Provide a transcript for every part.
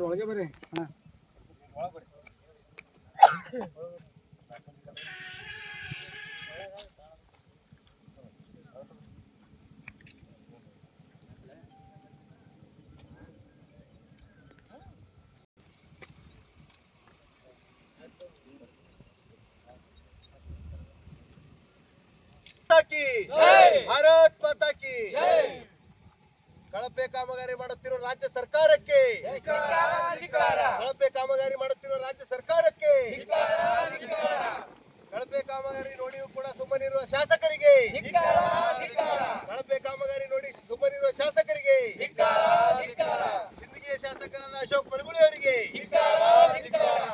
ಒಳಗೆ ಬರ್ರಿ ಭಾರತ್ ಮಾತಾ ಕಿ ಕಳಪೆ ಕಾಮಗಾರಿ ಮಾಡುತ್ತಿರುವ ರಾಜ್ಯ ಸರ್ಕಾರಕ್ಕೆ ಕಳಪೆ ಕಾಮಗಾರಿ ಮಾಡುತ್ತಿರುವ ರಾಜ್ಯ ಸರ್ಕಾರಕ್ಕೆ ಕಳಪೆ ಕಾಮಗಾರಿ ನೋಡಿಯೂ ಕೂಡ ಸುಮ್ಮನಿರುವ ಶಾಸಕರಿಗೆ ಕಳಪೆ ಕಾಮಗಾರಿ ನೋಡಿ ಸುಮ್ಮನಿರುವ ಶಾಸಕರಿಗೆ ಸಿಂದಗಿಯ ಶಾಸಕರಾದ ಅಶೋಕ್ ಮನಗುಳಿ ಅವರಿಗೆ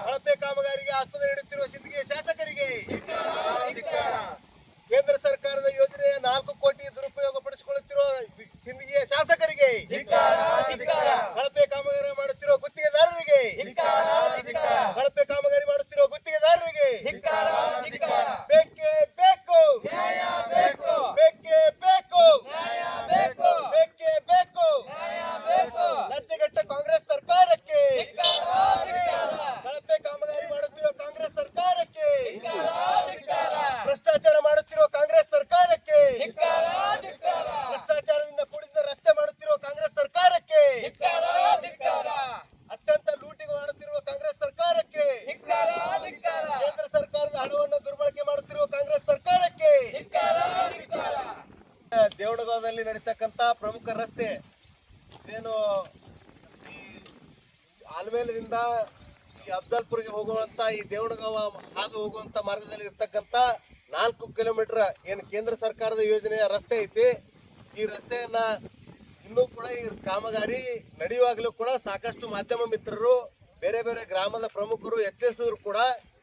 ಕಳಪೆ ಕಾಮಗಾರಿಗೆ ಆಸ್ಪತ್ರೆ ನೀಡುತ್ತಿರುವ ಸಿಂದಗಿಯ ಶಾಸಕರಿಗೆ ಕೇಂದ್ರ ಸರ್ಕಾರದ ಯೋಜನೆಯ 4 ಕೋಟಿ ದುರುಪಯೋಗ ಪಡಿಸಿಕೊಳ್ಳುತ್ತಿರುವ ಸಿಂದಗಿಯ ಶಾಸಕರಿಗೆ ಕಳಪೆ ಕಾಮಗಾರಿ ಮಾಡುತ್ತಿರುವ ಗುತ್ತಿಗೆದಾರರಿಗೆ ಕಳಪೆ ಕಾಮಗಾರಿ ಮಾಡುತ್ತಿರುವ ಗುತ್ತಿಗೆದಾರರಿಗೆ ಬೇಕೇ ಬೇಕು ಬೇಕೇ ಬೇಕು ಬೇಕೇ ಬೇಕು ಲಜ್ಜೆಗೆಟ್ಟ ಕಾಂಗ್ರೆಸ್ ಸರ್ಕಾರಕ್ಕೆ ಕಳಪೆ ಕಾಮಗಾರಿ ಮಾಡುತ್ತಿರುವ ಕಾಂಗ್ರೆಸ್ ಸರ್ಕಾರಕ್ಕೆ ಭ್ರಷ್ಟಾಚಾರ ಮಾಡುತ್ತಿರುವ ಕಾಂಗ್ರೆಸ್ ಸರ್ಕಾರಕ್ಕೆ ಭ್ರಷ್ಟಾಚಾರದಿಂದ ಕೂಡಿದ ರಸ್ತೆ ಮಾಡುತ್ತಿರುವ ಕಾಂಗ್ರೆಸ್ ಸರ್ಕಾರಕ್ಕೆ ಅತ್ಯಂತ ಲೂಟಿ ಮಾಡುತ್ತಿರುವ ಕಾಂಗ್ರೆಸ್ ಸರ್ಕಾರಕ್ಕೆ ಕೇಂದ್ರ ಸರ್ಕಾರದ ಹಣವನ್ನು ದುರ್ಬಳಕೆ ಮಾಡುತ್ತಿರುವ ಕಾಂಗ್ರೆಸ್ ಸರ್ಕಾರಕ್ಕೆ ದೇವನಗಾಂವದಲ್ಲಿ ನಡೀತಕ್ಕಂತ ಪ್ರಮುಖ ರಸ್ತೆ ಏನು ಈ ಆಲ್ಮೇಲದಿಂದ ಈ ಅಫ್ಜಲ್ಪುರ್ಗೆ ಹೋಗುವಂತ ಈ ದೇವನಗಾಂವ ಹಾದು ಹೋಗುವಂತ ಮಾರ್ಗದಲ್ಲಿ ಇರ್ತಕ್ಕಂತ 4 ಕಿಲೋಮೀಟರ್ ಏನು ಕೇಂದ್ರ ಸರ್ಕಾರದ ಯೋಜನೆಯ ರಸ್ತೆ ಐತಿ. ಈ ರಸ್ತೆಯನ್ನ ಇನ್ನೂ ಕೂಡ ಈ ಕಾಮಗಾರಿ ನಡೆಯುವಾಗಲೂ ಕೂಡ ಸಾಕಷ್ಟು ಮಾಧ್ಯಮ ಮಿತ್ರರು ಬೇರೆ ಬೇರೆ ಗ್ರಾಮದ ಪ್ರಮುಖರು ಎಚ್ಚರಿಸಿದ್ರು ಕೂಡ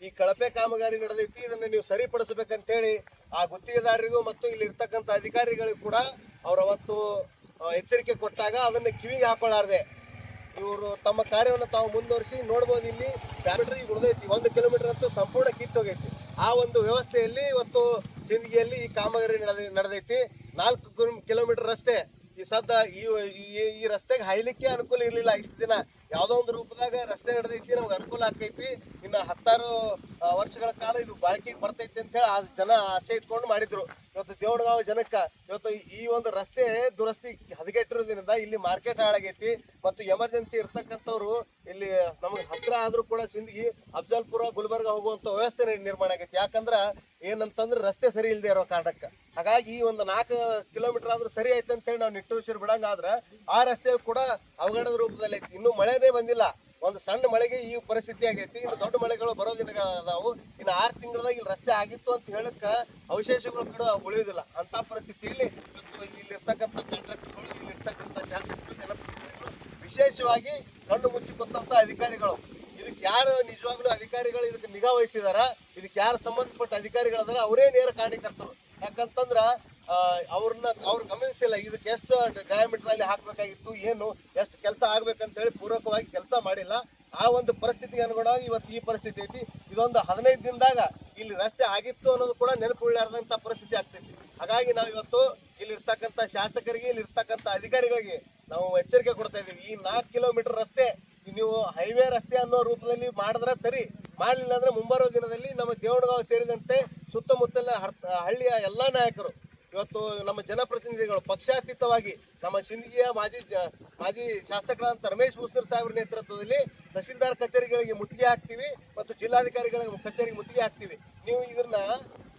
ಈ ಕಳಪೆ ಕಾಮಗಾರಿ ನಡೆದೈತಿ, ಇದನ್ನ ನೀವು ಸರಿಪಡಿಸಬೇಕಂತ ಹೇಳಿ ಆ ಗುತ್ತಿಗೆದಾರರಿಗೂ ಮತ್ತು ಇಲ್ಲಿ ಇರ್ತಕ್ಕಂಥ ಅಧಿಕಾರಿಗಳಿಗೂ ಕೂಡ ಅವ್ರು ಅವತ್ತು ಎಚ್ಚರಿಕೆ ಕೊಟ್ಟಾಗ ಅದನ್ನ ಕಿವಿಗೆ ಹಾಕೊಳ್ಳಾರ್ದೆ ಇವರು ತಮ್ಮ ಕಾರ್ಯವನ್ನು ತಾವು ಮುಂದುವರಿಸಿ ನೋಡ್ಬೋದು. ಇಲ್ಲಿ ಬ್ಯಾಟ್ರಿ ಉಳಿದೈತಿ, 1 ಕಿಲೋಮೀಟರ್ ಅಂತೂ ಸಂಪೂರ್ಣ ಕಿತ್ತೋಗೈತಿ. ಆ ಒಂದು ವ್ಯವಸ್ಥೆಯಲ್ಲಿ ಇವತ್ತು ಸಿಂದಗಿಯಲ್ಲಿ ಈ ಕಾಮಗಾರಿ ನಡೆದೈತಿ. 4 ಕಿಲೋಮೀಟರ್ ರಸ್ತೆ ಈ ಸದ್ದ ಈ ರಸ್ತೆಗೆ ಹಾಯ್ಲಿಕ್ಕೆ ಅನುಕೂಲ ಇರಲಿಲ್ಲ. ಇಷ್ಟು ದಿನ ಯಾವುದೋ ಒಂದು ರೂಪದಾಗ ರಸ್ತೆ ನಡೆದೈತಿ, ನಮ್ಗೆ ಅನುಕೂಲ ಆಕೈತಿ, ಇನ್ನು 10 ವರ್ಷಗಳ ಕಾಲ ಇದು ಬಾಳಿಕೆಗೆ ಬರ್ತೈತಿ ಅಂತ ಹೇಳಿ ಆ ಜನ ಆಸೆ ಇಟ್ಕೊಂಡು ಮಾಡಿದ್ರು. ಇವತ್ತು ದೇವನಗಾಂವ ಜನಕ್ಕೆ ಇವತ್ತು ಈ ಒಂದು ರಸ್ತೆ ದುರಸ್ತಿ ಹದಗೆಟ್ಟಿರೋದ್ರಿಂದ ಇಲ್ಲಿ ಮಾರ್ಕೆಟ್ ಹಾಳಾಗೈತಿ ಮತ್ತು ಎಮರ್ಜೆನ್ಸಿ ಇರ್ತಕ್ಕಂಥವ್ರು ಇಲ್ಲಿ ನಮಗೆ ಹತ್ರ ಆದ್ರೂ ಕೂಡ ಸಿಂದಗಿ ಅಫ್ಜಲ್ಪುರ ಗುಲ್ಬರ್ಗ ಹೋಗುವಂತ ವ್ಯವಸ್ಥೆ ನಿರ್ಮಾಣ ಆಗೈತಿ. ಯಾಕಂದ್ರ ಏನಂತಂದ್ರೆ ರಸ್ತೆ ಸರಿ ಇಲ್ಲದೆ ಇರೋ ಕಾರಣಕ್ಕೆ. ಹಾಗಾಗಿ ಈ ಒಂದು 4 ಕಿಲೋಮೀಟರ್ ಆದ್ರೂ ಸರಿ ಆಯ್ತು ಅಂತ ಹೇಳಿ ನಾವು ನಿಟ್ಟುಸಿರು ಬಿಡಂಗಾದ್ರ ಆ ರಸ್ತೆ ಕೂಡ ಅವಘಡದ ರೂಪದಲ್ಲಿ ಐತಿ. ಇನ್ನೂ ಮಳೆನೇ ಬಂದಿಲ್ಲ, ಒಂದು ಸಣ್ಣ ಮಳೆಗೆ ಈ ಪರಿಸ್ಥಿತಿ ಆಗೈತಿ. ಇನ್ನು ದೊಡ್ಡ ಮಳೆಗಳು ಬರೋ ದಿನ ಅದಾವು. ಇನ್ನು 6 ತಿಂಗಳದಾಗ ಇಲ್ಲಿ ರಸ್ತೆ ಆಗಿತ್ತು ಅಂತ ಹೇಳಕ್ಕ ಅವಶೇಷಗಳು ಕೂಡ ಉಳಿಯೋದಿಲ್ಲ. ಅಂತ ಪರಿಸ್ಥಿತಿಯಲ್ಲಿ ಇಲ್ಲಿರ್ತಕ್ಕಂಥ ಕಾಂಟ್ರಾಕ್ಟರ್ಗಳು, ಇಲ್ಲಿರ್ತಕ್ಕಂಥ ಶಾಸಕರು, ಜನಪ್ರತಿನಿಧಿಗಳು, ವಿಶೇಷವಾಗಿ ಕಣ್ಣು ಮುಚ್ಚಿ ಕೂತಂತ ಅಧಿಕಾರಿಗಳು, ಇದಕ್ಕೆ ಯಾರು ನಿಜವಾಗ್ಲೂ ಅಧಿಕಾರಿಗಳು ಇದಕ್ಕೆ ನಿಗಾ ವಹಿಸಿದಾರ, ಇದಕ್ಕೆ ಯಾರು ಸಂಬಂಧಪಟ್ಟ ಅಧಿಕಾರಿಗಳದಾರ ಅವರೇ ನೇರ ಕಾರಣಕರ್ತರು. ಯಾಕಂತಂದ್ರ ಅವ್ರು ಗಮನಿಸಿಲ್ಲ ಇದಕ್ಕೆ ಎಷ್ಟು ಡಯಾಮೀಟರ್ ಅಲ್ಲಿ ಹಾಕ್ಬೇಕಾಗಿತ್ತು, ಏನು ಎಷ್ಟು ಕೆಲಸ ಆಗ್ಬೇಕಂತ ಹೇಳಿ ಪೂರ್ವಕವಾಗಿ ಕೆಲಸ ಮಾಡಿಲ್ಲ. ಆ ಒಂದು ಪರಿಸ್ಥಿತಿಗೆ ಅನುಗುಣವಾಗಿ ಇವತ್ತು ಈ ಪರಿಸ್ಥಿತಿ ಐತಿ. ಇದೊಂದು 15 ದಿನದಾಗ ಇಲ್ಲಿ ರಸ್ತೆ ಆಗಿತ್ತು ಅನ್ನೋದು ಕೂಡ ನೆನಪುಳ್ಳಾರ್ದಂತ ಪರಿಸ್ಥಿತಿ ಆಗ್ತೈತಿ. ಹಾಗಾಗಿ ನಾವು ಇವತ್ತು ಇಲ್ಲಿರ್ತಕ್ಕಂಥ ಶಾಸಕರಿಗೆ, ಇಲ್ಲಿರ್ತಕ್ಕಂಥ ಅಧಿಕಾರಿಗಳಿಗೆ ನಾವು ಎಚ್ಚರಿಕೆ ಕೊಡ್ತಾ ಇದೀವಿ. ಈ 4 ಕಿಲೋಮೀಟರ್ ರಸ್ತೆ ನೀವು ಹೈವೇ ರಸ್ತೆ ಅನ್ನೋ ರೂಪದಲ್ಲಿ ಮಾಡಿದ್ರೆ ಸರಿ, ಮಾಡಲಿಲ್ಲ ಅಂದ್ರೆ ಮುಂಬರುವ ದಿನದಲ್ಲಿ ನಮ್ಮ ದೇವನಗಾಂವ ಸೇರಿದಂತೆ ಸುತ್ತಮುತ್ತಲ ಹಳ್ಳಿಯ ಎಲ್ಲಾ ನಾಯಕರು, ಇವತ್ತು ನಮ್ಮ ಜನಪ್ರತಿನಿಧಿಗಳು ಪಕ್ಷಾತೀತವಾಗಿ ನಮ್ಮ ಸಿಂದಗಿಯ ಮಾಜಿ ಶಾಸಕರಾದಂಥ ರಮೇಶ್ ಮುಸ್ನೂರ್ ಸಾಹೇಬ್ರ ನೇತೃತ್ವದಲ್ಲಿ ತಹಶೀಲ್ದಾರ್ ಕಚೇರಿಗಳಿಗೆ ಮುತ್ತಿಗೆ ಹಾಕ್ತೀವಿ ಮತ್ತು ಜಿಲ್ಲಾಧಿಕಾರಿಗಳ ಕಚೇರಿಗೆ ಮುತ್ತಿಗೆ ಹಾಕ್ತೀವಿ. ನೀವು ಇದನ್ನ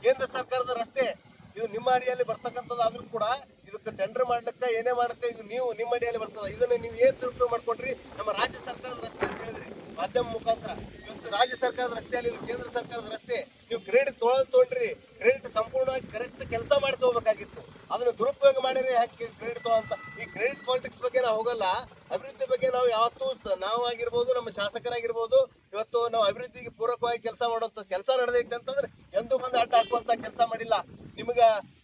ಕೇಂದ್ರ ಸರ್ಕಾರದ ರಸ್ತೆ, ಇದು ನಿಮ್ಮ ಅಡಿಯಲ್ಲಿ ಬರ್ತಕ್ಕಂಥದ್ದಾದ್ರೂ ಕೂಡ ಇದಕ್ಕೆ ಟೆಂಡರ್ ಮಾಡ್ಲಿಕ್ಕೆ ಏನೇ ಮಾಡಕ್ಕೆ ಇದು ನೀವು ನಿಮ್ಮ ಅಡಿಯಲ್ಲಿ ಬರ್ತದ. ಇದನ್ನ ನೀವು ಏನ್ ದುರುಪಯೋಗ ಮಾಡ್ಕೊಂಡ್ರಿ, ನಮ್ಮ ರಾಜ್ಯ ಸರ್ಕಾರದ ರಸ್ತೆ ಅಂತ ಹೇಳಿದ್ರಿ ಮಾಧ್ಯಮ ಮುಖಾಂತರ. ಇವತ್ತು ರಾಜ್ಯ ಸರ್ಕಾರದ ರಸ್ತೆಯಲ್ಲಿ ಇದು ಕೇಂದ್ರ ಸರ್ಕಾರದ ರಸ್ತೆ, ನೀವು ಕ್ರೆಡಿಟ್ ತೊಗೊಂಡ್ರಿ, ಕ್ರೆಡಿಟ್ ಸಂಪೂರ್ಣವಾಗಿ ಕರೆಕ್ಟ್ ಕೆಲಸ ಮಾಡಿ ತಗೋಬೇಕಾಗಿತ್ತು. ಅದನ್ನ ದುರುಪಯೋಗ ಮಾಡಿರಿ ಯಾಕೆ ಕ್ರೆಡಿಟ್ ತಗೊಂತ. ಈ ಕ್ರೆಡಿಟ್ ಪಾಲಿಟಿಕ್ಸ್ ಬಗ್ಗೆ ನಾವು ಹೋಗಲ್ಲ, ಅಭಿವೃದ್ಧಿ ಬಗ್ಗೆ ನಾವು ಯಾವತ್ತೂ ನಾವಾಗಿರ್ಬೋದು, ನಮ್ಮ ಶಾಸಕರಾಗಿರ್ಬೋದು, ಇವತ್ತು ನಾವು ಅಭಿವೃದ್ಧಿಗೆ ಪೂರಕವಾಗಿ ಕೆಲಸ ಮಾಡುವಂತ ಕೆಲಸ ನಡೆದೈತೆ ಅಂತಂದ್ರೆ ಎಂದೂ ಬಂದು ಅಡ್ಡ ಹಾಕುವಂತ ಕೆಲಸ ಮಾಡಿಲ್ಲ. ನಿಮ್ಗ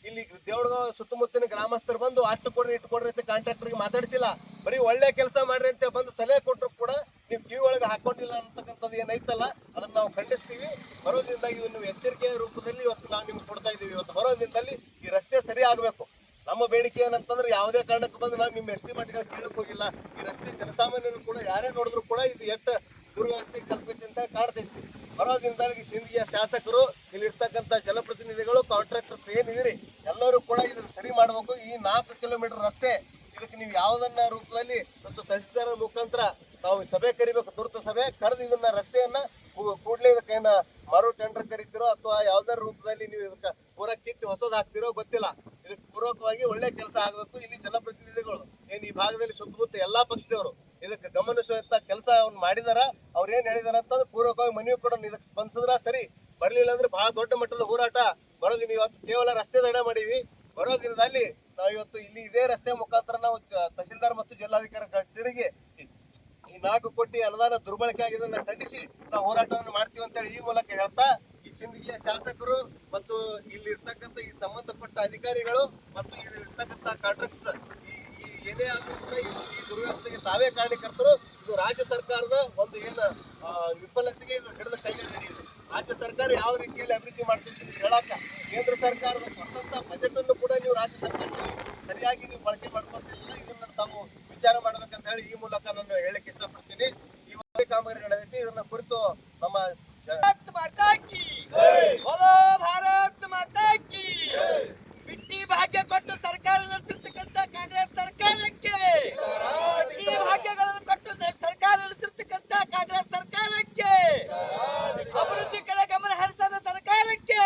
ಇಲ್ಲಿ ದೇವನಗಾಂವ ಸುತ್ತಮುತ್ತಲಿನ ಗ್ರಾಮಸ್ಥರು ಬಂದು ಅಟ್ಟು ಕೊಡ್ರಿ ಇಟ್ಟು ಕೊಡ್ರಿ ಅಂತ ಕಾಂಟ್ರಾಕ್ಟರ್ಗೆ ಮಾತಾಡಿಸಿಲ್ಲ. ಬರೀ ಒಳ್ಳೆ ಕೆಲಸ ಮಾಡ್ರಿ ಅಂತ ಬಂದು ಸಲಹೆ ಕೊಟ್ಟರು ಕೂಡ ನೀವು ಕಿವಿ ಒಳಗೆ ಹಾಕೊಂಡಿಲ್ಲ ಅಂತಕ್ಕಂಥದ್ದು ಏನೈತಲ್ಲ ಅದನ್ನ ನಾವು ಖಂಡಿಸ್ತೀವಿ. ಬರೋದ್ರಿಂದ ಇದು ನೀವು ಎಚ್ಚರಿಕೆಯ ರೂಪದಲ್ಲಿ ಇವತ್ತು ನಾವು ನಿಮ್ಗೆ ಕೊಡ್ತಾ ಇದೀವಿ. ಇವತ್ತು ಬರೋದ್ರಿಂದಲ್ಲಿ ಈ ರಸ್ತೆ ಸರಿ ಆಗ್ಬೇಕು. ನಮ್ಮ ಬೇಡಿಕೆ ಏನಂತಂದ್ರೆ ಯಾವುದೇ ಕಾರಣಕ್ಕೆ ಬಂದು ನಾವು ನಿಮ್ಮ ಎಸ್ಟಿಮೇಟ್ಗಳು ಕೇಳಕ್ ಹೋಗಿಲ್ಲ. ಈ ರಸ್ತೆ ಜನಸಾಮಾನ್ಯರು ಕೂಡ ಯಾರೇ ನೋಡಿದ್ರು ಕೂಡ ಇದು ಎಷ್ಟು ದುರ್ವ್ಯವಸ್ಥೆ ಕಲ್ಪೈತಿ ಅಂತ ಕಾಣ್ತೈತಿ. ಬರೋ ದಿನದಲ್ಲಿ ಸಿಂದಗಿಯ ಶಾಸಕರು, ಇಲ್ಲಿರ್ತಕ್ಕಂಥ ಜನಪ್ರತಿನಿಧಿಗಳು, ಕಾಂಟ್ರಾಕ್ಟರ್ಸ್ ಏನಿದಿರಿ ಎಲ್ಲರೂ ಕೂಡ ಇದನ್ನ ಸರಿ ಮಾಡಬೇಕು. ಈ 4 ಕಿಲೋಮೀಟರ್ ರಸ್ತೆ ಇದಕ್ಕೆ ನೀವು ಯಾವುದನ್ನ ರೂಪದಲ್ಲಿ ಮತ್ತು ತಹಸೀಲ್ದಾರ್ ಮುಖಾಂತರ ನಾವು ಸಭೆ ಕರಿಬೇಕು, ತುರ್ತು ಸಭೆ ಕರೆದು ಇದನ್ನ ರಸ್ತೆಯನ್ನ ಕೂಡಲೇ ಇದಕ್ಕೇನ ಮರು ಟೆಂಡರ್ ಕರಿತೀರೋ ಅಥವಾ ಯಾವ್ದಾರ ರೂಪದಲ್ಲಿ ನೀವು ಇದಕ್ಕೆ ಪೂರ ಕಿತ್ತು ಹೊಸದ್ ಹಾಕ್ತಿರೋ ಗೊತ್ತಿಲ್ಲ. ಇದಕ್ಕೆ ಪೂರ್ವಕವಾಗಿ ಒಳ್ಳೆ ಕೆಲಸ ಆಗಬೇಕು. ಇಲ್ಲಿ ಜನಪ್ರತಿನಿಧಿಗಳು ಏನ್ ಈ ಭಾಗದಲ್ಲಿ ಸುತ್ತಮುತ್ತ ಎಲ್ಲಾ ಪಕ್ಷದವರು ಇದಕ್ಕೆ ಗಮನಿಸುವಂತ ಕೆಲಸ ಮಾಡಿದಾರ. ಅವ್ರು ಏನ್ ಹೇಳಿದಾರ ಅಂತಂದ್ರೆ ಪೂರ್ವಕವಾಗಿ ಮನವಿ ಕೂಡ ಇದಕ್ಕೆ ಸ್ಪಂದಿಸಿದ್ರ ಸರಿ, ಬರ್ಲಿಲ್ಲ ಅಂದ್ರೆ ಬಹಳ ದೊಡ್ಡ ಮಟ್ಟದ ಹೋರಾಟ ಬರೋದಿನ. ಇವತ್ತು ಕೇವಲ ರಸ್ತೆ ತಡೆ ಮಾಡೀವಿ. ಬರೋ ದಿನದಲ್ಲಿ ನಾವು ಇವತ್ತು ಇಲ್ಲಿ ಇದೇ ರಸ್ತೆ ಮುಖಾಂತರ ನಾವು ತಹಸೀಲ್ದಾರ್ ಮತ್ತು ಜಿಲ್ಲಾಧಿಕಾರಿ ಕಚೇರಿಗೆ ಈ 4 ಕೋಟಿ ಅನುದಾನ ದುರ್ಬಳಕೆ ಆಗಿದ್ದನ್ನ ಖಂಡಿಸಿ ನಾವು ಹೋರಾಟವನ್ನು ಮಾಡ್ತೀವಿ ಅಂತೇಳಿ ಈ ಮೂಲಕ ಹೇಳ್ತಾ, ಈ ಸಿಂದಗಿಯ ಶಾಸಕರು ಮತ್ತು ಇಲ್ಲಿ ಇರ್ತಕ್ಕಂಥ ಈ ಸಂಬಂಧಪಟ್ಟ ಅಧಿಕಾರಿಗಳು ಮತ್ತು ಇಲ್ಲಿರ್ತಕ್ಕಂಥ ಕಾಂಟ್ರಾಕ್ಟ್ಸ್ ಈ ಏನೇ ಆದ್ರೂ ಕೂಡ ಈ ದುರ್ವ್ಯವಸ್ಥೆಗೆ ತಾವೇ ಕಾರಣಕರ್ತರು. ಇದು ರಾಜ್ಯ ಸರ್ಕಾರದ ಒಂದು ಏನು ವಿಫಲತೆಗೆ ಇದು ಹಿಡಿದ ಕೈಗೆ ನಡೆಯುತ್ತೆ. ರಾಜ್ಯ ಸರ್ಕಾರ ಯಾವ ರೀತಿಯಲ್ಲಿ ಅಭಿವೃದ್ಧಿ ಮಾಡ್ತೈತಿ ಹೇಳಕ್ಕ, ಕೇಂದ್ರ ಸರ್ಕಾರದ ಕೊಟ್ಟಂತ ಬಜೆಟ್ ಅನ್ನು ಕೂಡ ನೀವು ರಾಜ್ಯ ಸರ್ಕಾರದಲ್ಲಿ ಸರಿಯಾಗಿ ನೀವು ಬಳಕೆ ಮಾಡ್ಕೊಂತಿಲ್ಲ. ಇದನ್ನ ತಾವು ವಿಚಾರ ಮಾಡ್ಬೇಕಂತ ಹೇಳಿ ಈ ಮೂಲಕ ನಾನು ಹೇಳಕ್ ಇಷ್ಟಪಡ್ತೀನಿ. ಈ ಕಾಮಗಾರಿ ನಡೆದೈತಿ. ಇದನ್ನ ಕುರಿತು ನಮ್ಮ ಭಾರತ್ ಮಾತಾ ಕಿ ಬಿಟ್ಟಿ ಭಾಗ್ಯ ಕೊಟ್ಟು ಸರ್ಕಾರ ನಡೆಸಿರ್ತಕ್ಕಂಥ ಕಾಂಗ್ರೆಸ್ ಸರ್ಕಾರಕ್ಕೆ, ಈ ಭಾಗ್ಯಗಳನ್ನು ಕೊಟ್ಟು ಸರ್ಕಾರ ನಡೆಸಿರ್ತಕ್ಕಂಥ ಕಾಂಗ್ರೆಸ್ ಸರ್ಕಾರಕ್ಕೆ, ಅಭಿವೃದ್ಧಿ ಕಡೆ ಗಮನ ಹರಿಸದ ಸರ್ಕಾರಕ್ಕೆ,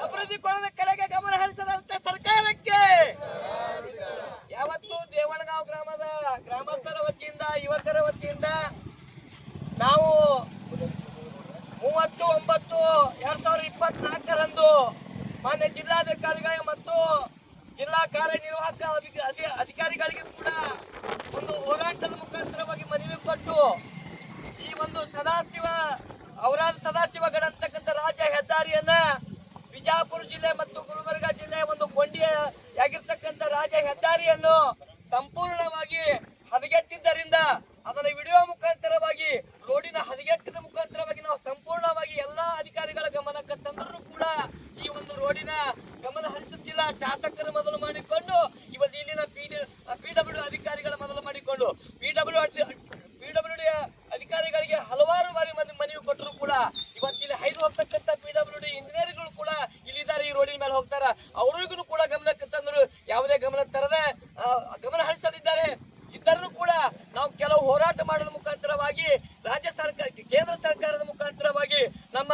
ಅಭಿವೃದ್ಧಿ ಕೊಡದ ಕಡೆಗೆ ಗಮನ ಹರಿಸದಂತ ಸರ್ಕಾರಕ್ಕೆ ಯಾವತ್ತು ದೇವಳಗಾಂವ್ ಗ್ರಾಮದ ಗ್ರಾಮಸ್ಥರ ವತಿಯಿಂದ, ಯುವಕರ ವತಿಯಿಂದ ನಾವು 30/9/2024ರಂದು ಮಾನ್ಯ ಜಿಲ್ಲಾಧಿಕಾರಿಗಳ ಮತ್ತು ಜಿಲ್ಲಾ ಕಾರ್ಯನಿರ್ವಾಹಕ ಅಧಿಕಾರಿಗಳಿಗೆ ಕೂಡ ಒಂದು ಹೋರಾಟದ ಮುಖಾಂತರವಾಗಿ ಮನವಿ ಕೊಟ್ಟು ಈ ಒಂದು ಔರಾದ್ ಸದಾಶಿವಗಡ ಅಂತಕ್ಕಂಥ ರಾಜ್ಯ ಹೆದ್ದಾರಿಯನ್ನ ಬಿಜಾಪುರ ಜಿಲ್ಲೆ ಮತ್ತು ಗುಲ್ಬರ್ಗಾ ಜಿಲ್ಲೆಯ ಒಂದು ಕೊಂಡಿಯಾಗಿರ್ತಕ್ಕಂಥ ರಾಜ್ಯ ಹೆದ್ದಾರಿಯನ್ನು ಸಂಪೂರ್ಣವಾಗಿ ಹದಗೆಟ್ಟಿದ್ದರಿಂದ ಅದರ ವಿಡಿಯೋ ಮುಖಾಂತರವಾಗಿ ರೋಡಿನ ಹದಗೆಟ್ಟದ ಮುಖಾಂತರವಾಗಿ ನಾವು ಸಂಪೂರ್ಣವಾಗಿ ಎಲ್ಲಾ ಅಧಿಕಾರಿಗಳ ಗಮನಕ್ಕೆ ತಂದರೂ ಕೂಡ ಈ ಒಂದು ರೋಡಿನ ಗಮನ ಹರಿಸುತ್ತಿಲ್ಲ. ಶಾಸಕರು ಮೊದಲು ಮಾಡಿಕೊಂಡು ಇವತ್ತು ಇಲ್ಲಿನ PWD ಅಧಿಕಾರಿಗಳ ಮೊದಲು ಮಾಡಿಕೊಂಡು PWD ಅಧಿಕಾರಿಗಳಿಗೆ ಹಲವಾರು ಬಾರಿ ಮನವಿ ಕೊಟ್ಟರು ಕೂಡ ಇವತ್ತು ಇಲ್ಲಿ ಹೈದು ಹೋಗ್ತಕ್ಕಂಥ PWD ಇಂಜಿನಿಯರ್ಗಳು ಕೂಡ ಇಲ್ಲಿದ್ದಾರೆ, ಈ ರೋಡಿನ ಮೇಲೆ ಹೋಗ್ತಾರ. ಅವರಿಗೂ ಕೂಡ ಗಮನಕ್ಕೆ ತಂದರು, ಯಾವುದೇ ಗಮನ ತರದೆ ಗಮನ ಹರಿಸದಿದ್ದಾರೆ. ಇದ್ದರೂ ಕೂಡ ನಾವು ಕೆಲವು ಹೋರಾಟ ಮಾಡೋದ ಮುಖಾಂತರವಾಗಿ ರಾಜ್ಯ ಸರ್ಕಾರ, ಕೇಂದ್ರ ಸರ್ಕಾರದ ಮುಖಾಂತರವಾಗಿ ನಮ್ಮ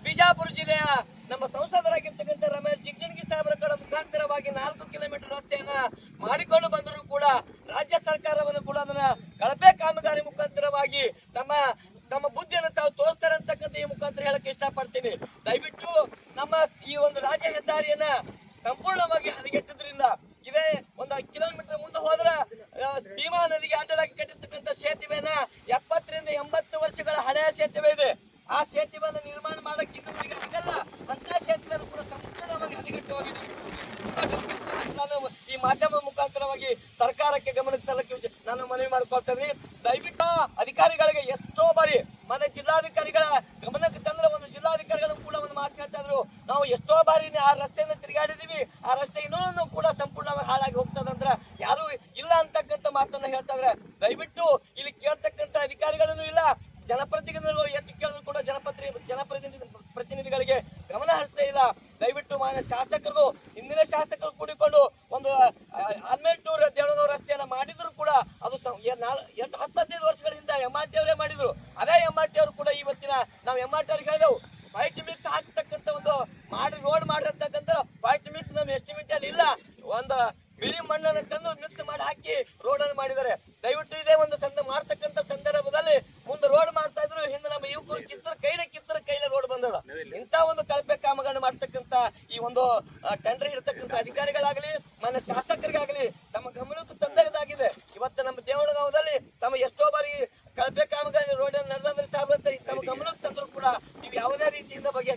ಬಿಜಾಪುರ ಜಿಲ್ಲೆಯ ನಮ್ಮ ಸಂಸದರಾಗಿರ್ತಕ್ಕಂಥ ರಮೇಶ್ ಜಿಗಜಿಣಗಿ ಸಾಹೇಬರ ಕಡೆ ಮುಖಾಂತರವಾಗಿ 4 ಕಿಲೋಮೀಟರ್ ರಸ್ತೆಯನ್ನ ಮಾಡಿಕೊಂಡು ಬಂದರೂ ಕೂಡ ರಾಜ್ಯ ಸರ್ಕಾರವನ್ನು ಕೂಡ ಅದನ್ನ ಕಳಪೆ ಕಾಮಗಾರಿ ಮುಖಾಂತರವಾಗಿ ತಮ್ಮ ಬುದ್ಧಿಯನ್ನು ತಾವು ತೋರಿಸ್ತಾರೆ ಅಂತಕ್ಕಂಥ ಈ ಮುಖಾಂತರ ಹೇಳಕ್ ಇಷ್ಟಪಡ್ತೀನಿ. ದಯವಿಟ್ಟು ನಮ್ಮ ಈ ಒಂದು ರಾಜ್ಯ ಹೆದ್ದಾರಿಯನ್ನ ಸಂಪೂರ್ಣವಾಗಿ ಹದಗೆಟ್ಟಿದ್ರಿಂದ ಇದೇ 1 ಕಿಲೋಮೀಟರ್ ಮುಂದೆ ಹೋದ್ರ ಭೀಮಾ ನದಿಗೆ ಅಡ್ಡಲಾಗಿ ಕಟ್ಟಿರ್ತಕ್ಕಂಥ ಸೇತುವೆನ 70ರಿಂದ 80 ವರ್ಷಗಳ ಹಳೆಯ ಸೇತುವೆ ಇದೆ. ಆ ಸೇತುವೆಯನ್ನು ನಿರ್ಮಾಣ ಮಾಡಕ್ಕೆ ಇನ್ನೂವರೆಗೆ ಆಗಲ್ಲ. ಅಂತ ಸೇತುವೆಯನ್ನು ಕೂಡ ಸಂಪೂರ್ಣವಾಗಿ ಹದಗೆಟ್ಟು ಹೋಗಿದೆ. ನಾನು ಈ ಮಾಧ್ಯಮ ಮುಖಾಂತರವಾಗಿ ಸರ್ಕಾರಕ್ಕೆ ಗಮನಕ್ಕೆ ತರಕ್ಕೆ ನಾನು ಮನವಿ ಮಾಡಿಕೊಳ್ತೇನೆ. ದಯವಿಟ್ಟು ಅಧಿಕಾರಿಗಳಿಗೆ ಎಷ್ಟೋ ಬಾರಿ ಮನೆ ಜಿಲ್ಲಾಧಿಕಾರಿಗಳ ಗಮನಕ್ಕೆ ತಂದ್ರೆ ಒಂದು ಜಿಲ್ಲಾಧಿಕಾರಿಗಳು ಕೂಡ ಒಂದು ಮಾತು ಹೇಳ್ತಾ ಇದ್ರು, ನಾವು ಎಷ್ಟೋ ಬಾರಿ ಆ ರಸ್ತೆಯನ್ನು ತಿರುಗಾಡಿದೀವಿ, ಆ ರಸ್ತೆ ಇನ್ನೂ ಕೂಡ ಸಂಪೂರ್ಣವಾಗಿ ಹಾಳಾಗಿ ಹೋಗ್ತದಂದ್ರ ಯಾರು ಇಲ್ಲ ಅಂತಕ್ಕಂಥ ಮಾತನ್ನ ಹೇಳ್ತಾ ಇದ್ರೆ ದಯವಿಟ್ಟು ಇಲ್ಲಿ ಕೇಳ್ತಕ್ಕಂಥ ಅಧಿಕಾರಿಗಳನ್ನು ಇಲ್ಲ, ಜನಪ್ರತಿನಿಧಿಗಳು ಎಷ್ಟು ಕೇಳಿದ್ರು ಕೂಡ ಜನಪ್ರತಿನಿಧಿಗಳಿಗೆ ಗಮನ ಹರಿಸ್ತಾ ಇಲ್ಲ. ದಯವಿಟ್ಟು ಮಾನ್ಯ ಶಾಸಕರು, ಹಿಂದಿನ ಶಾಸಕರು ಕೂಡಿಕೊಂಡು ಒಂದು ಆಲ್ಮೇಲ್ ಟೂರ್ ದೇವಳಗಾಂವ್ ರಸ್ತೆಯನ್ನ ಮಾಡಿದ್ರು ಕೂಡ ಅದು 10-15 ವರ್ಷಗಳಿಂದ MRT ಅವರೇ ಮಾಡಿದ್ರು. ಅದೇ MRT ಅವರು ಕೂಡ ಇವತ್ತಿನ ನಾವು MRT ಅವ್ರಿಗೆ ಹೇಳಿದೆವು, ವೈಟ್ ಮಿಕ್ಸ್ ಹಾಕ್ತಕ್ಕಂಥ ಒಂದು ರೋಡ್ ಮಾಡಿರ್ತಕ್ಕಂಥ ವೈಟ್ ಮಿಕ್ಸ್ ನಮ್ಮ ಎಸ್ಟಿಮೇಟ್ ಅಲ್ಲಿ ಇಲ್ಲ, ಒಂದು ಬಿಳಿ ಮಣ್ಣನ್ನು ತಂದು ಮಿಕ್ಸ್ ಮಾಡಿ ಹಾಕಿ ರೋಡ್ ಅನ್ನು ಮಾಡಿದ್ದಾರೆ. ದಯವಿಟ್ಟು ಇದೇ ಒಂದು ಮಾಡ್ತಕ್ಕಂಥ ಸಂದರ್ಭದಲ್ಲಿ ಮುಂದೆ ರೋಡ್ ಮಾಡ್ತಾ ಇದ್ರು, ಹಿಂದೆ ನಮ್ಮ ಯುವಕರು ಕಿತ್ತರ ಕೈಲೇ ರೋಡ್ ಬಂದದ. ಇಂಥ ಒಂದು ಕಳಪೆ ಕಾಮಗಾರಿ ಮಾಡ್ತಕ್ಕಂಥ ಈ ಒಂದು ಟೆಂಡರ್ ಇರ್ತಕ್ಕಂಥ ಅಧಿಕಾರಿಗಳಾಗಲಿ ಮಾನ್ಯ ಶಾಸಕರಿಗಾಗಲಿ ತಮ್ಮ ಗಮನಕ್ಕೆ ತಂದಾಗಿದೆ. ಇವತ್ತು ನಮ್ಮ ದೇವಳಗಾಂವದಲ್ಲಿ ತಮ್ಮ ಎಷ್ಟೋ ಬಾರಿ ಕಳಪೆ ಕಾಮಗಾರಿ ರೋಡ್ ನಡೆದ್ರೆ ಸಾಬ್ರಂತ ತಮ್ಮ ಗಮನಕ್ಕೆ ತಂದ್ರು ಕೂಡ ನೀವು ಯಾವುದೇ ರೀತಿಯಿಂದ ಬಗ್ಗೆ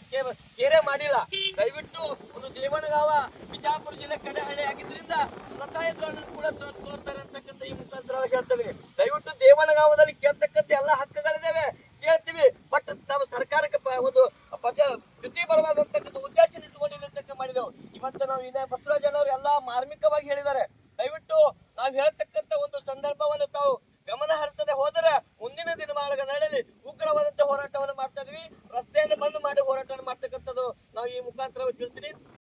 ಕೇರೆ ಮಾಡಿಲ್ಲ. ದಯವಿಟ್ಟು ಒಂದು ದೇವಳಗಾಂವ ಬಿಜಾಪುರ ಜಿಲ್ಲೆ ಕಡೆ ಹಳ್ಳಿ ಆಗಿದ್ರಿಂದ ಲತಾಯ ಧೋರಣೆ ಕೂಡ ತೋರ್ತಾರೆ ಅಂತಕ್ಕಂಥ ಈ ಮುಖಾಂತರವಾಗಿ ಹೇಳ್ತೀವಿ. ದಯವಿಟ್ಟು ದೇವಳಗಾಂವದಲ್ಲಿ ಕೇಳ್ತಕ್ಕಂಥ ಎಲ್ಲ ಹಕ್ಕುಗಳಿದ್ದಾವೆ, ಕೇಳ್ತೀವಿ. ಬಟ್ ನಮ್ಮ ಸರ್ಕಾರಕ್ಕೆ ಒಂದು ಚ್ಯುತಿ ಬರಬಾರ್ದು ಅಂತಕ್ಕಂಥ ಉದ್ದೇಶ ಇಟ್ಟುಕೊಂಡಿರ್ತಕ್ಕ ಮಾಡಿ ಹೇಳಿದೆವು. ಇವತ್ತು ನಾವು ವಿನಯ್ ಬಸವರಾಜನವರು ಎಲ್ಲಾ ಮಾರ್ಮಿಕವಾಗಿ ಹೇಳಿದ್ದಾರೆ. ದಯವಿಟ್ಟು ನಾವು ಹೇಳ್ತಕ್ಕಂತ ಒಂದು ಸಂದರ್ಭವನ್ನು ತಾವು ಗಮನ ಹರಿಸದೆ ಹೋದರೆ ಮುಂದಿನ ದಿನಮಾನಗಳಲ್ಲಿ ಉಗ್ರವಾದಂತಹ ಹೋರಾಟವನ್ನು ಮಾಡ್ತಾ ಇದೀವಿ. ರಸ್ತೆಯನ್ನು ಬಂದ್ ಮಾಡಿ ಹೋರಾಟವನ್ನು ಮಾಡ್ತಕ್ಕಂಥದ್ದು ನಾವು ಈ ಮುಖಾಂತರ ತಿಳಿಸ್ತೀನಿ.